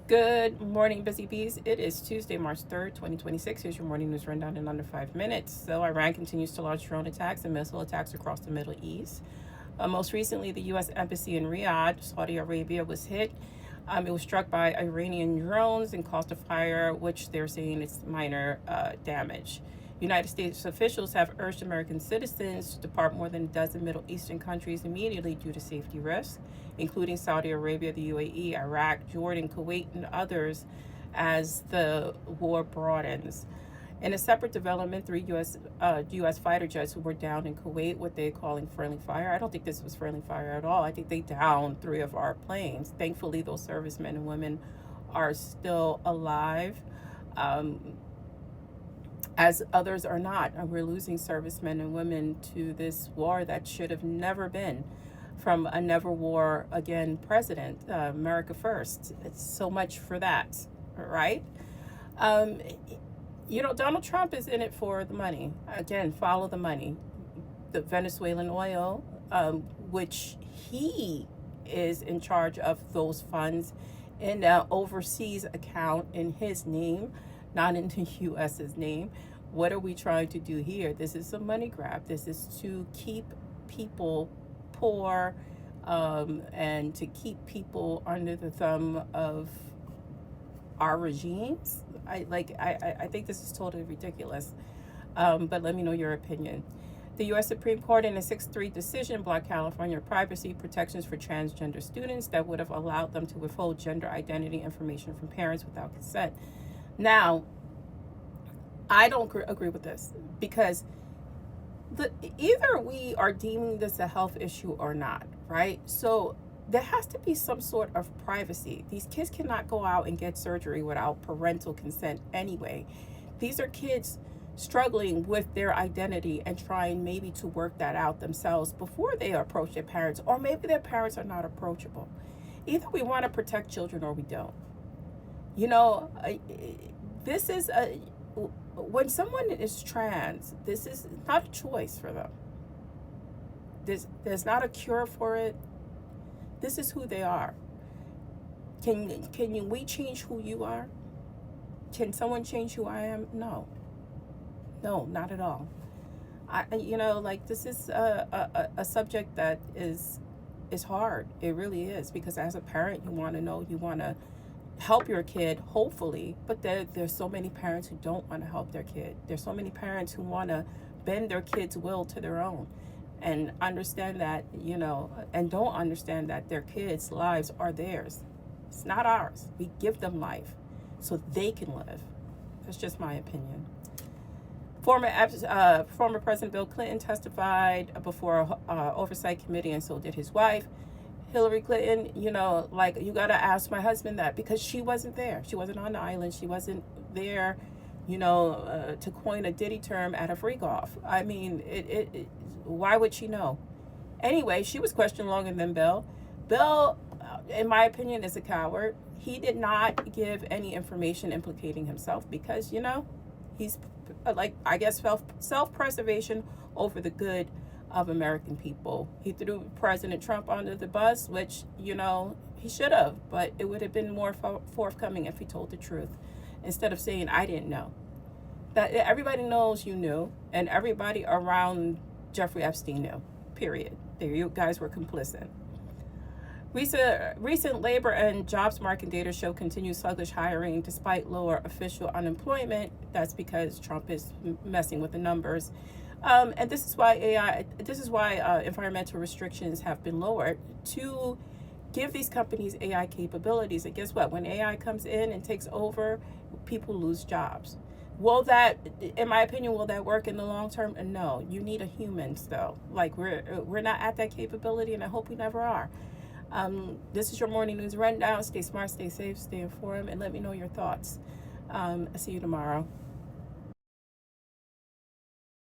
Good morning, Busy Bees. It is Tuesday, March 3rd, 2026. Here's your morning news rundown in under 5 minutes. So, Iran continues to launch drone attacks and missile attacks across the Middle East. Most recently, the U.S. Embassy in Riyadh, Saudi Arabia, was hit. It was struck by Iranian drones and caused a fire, which they're saying is minor damage. United States officials have urged American citizens to depart more than a dozen Middle Eastern countries immediately due to safety risks, including Saudi Arabia, the UAE, Iraq, Jordan, Kuwait, and others, as the war broadens. In a separate development, three U.S. fighter jets were downed in Kuwait, what they're calling friendly fire. I don't think this was friendly fire at all. I think they downed three of our planes. Thankfully, those servicemen and women are still alive. As others are not. We're losing servicemen and women to this war that should have never been from a never war again president, America first. It's so much for that, right? Um, Donald Trump is in it for the money. Again, follow the money. The Venezuelan oil, which he is in charge of those funds in an overseas account in his name, not in the U.S.'s name. What are we trying to do here? This is a money grab. This is to keep people poor, and to keep people under the thumb of our regimes. I think this is totally ridiculous. But let me know your opinion. The U.S. Supreme Court, in a 6-3 decision, blocked California privacy protections for transgender students that would have allowed them to withhold gender identity information from parents without consent. Now, I don't agree with this because either we are deeming this a health issue or not, right? So there has to be some sort of privacy. These kids cannot go out and get surgery without parental consent anyway. These are kids struggling with their identity and trying maybe to work that out themselves before they approach their parents, or maybe their parents are not approachable. Either we want to protect children or we don't. This is when someone is trans, this is not a choice for them. There's not a cure for it. This is who they are. Can we change who you are? Can someone change who I am? No, not at all. This is a subject that is hard. It really is, because as a parent, you want to help your kid, hopefully, but there's so many parents who don't want to help their kid. There's so many parents who want to bend their kid's will to their own, and understand that, and don't understand that their kids' lives are theirs. It's not ours. We give them life so they can live. That's just my opinion. Former President Bill Clinton testified before an oversight committee, and so did his wife, Hillary Clinton. You got to ask my husband that, because she wasn't there. She wasn't on the island. She wasn't there, to coin a Diddy term, at a free golf. I mean, why would she know? Anyway, she was questioned longer than Bill. Bill, in my opinion, is a coward. He did not give any information implicating himself because, he's self-preservation over the good of American people. He threw President Trump under the bus, which, he should have, but it would have been more forthcoming if he told the truth, instead of saying, I didn't know. That everybody knows you knew, and everybody around Jeffrey Epstein knew, period. You guys were complicit. Recent labor and jobs market data show continued sluggish hiring despite lower official unemployment. That's because Trump is messing with the numbers. And this is why environmental restrictions have been lowered to give these companies AI capabilities. And guess what? When AI comes in and takes over, people lose jobs. In my opinion, will that work in the long term? No. You need a human still. We're not at that capability, and I hope we never are. This is your morning news rundown. Stay smart, stay safe, stay informed, and let me know your thoughts. I'll see you tomorrow.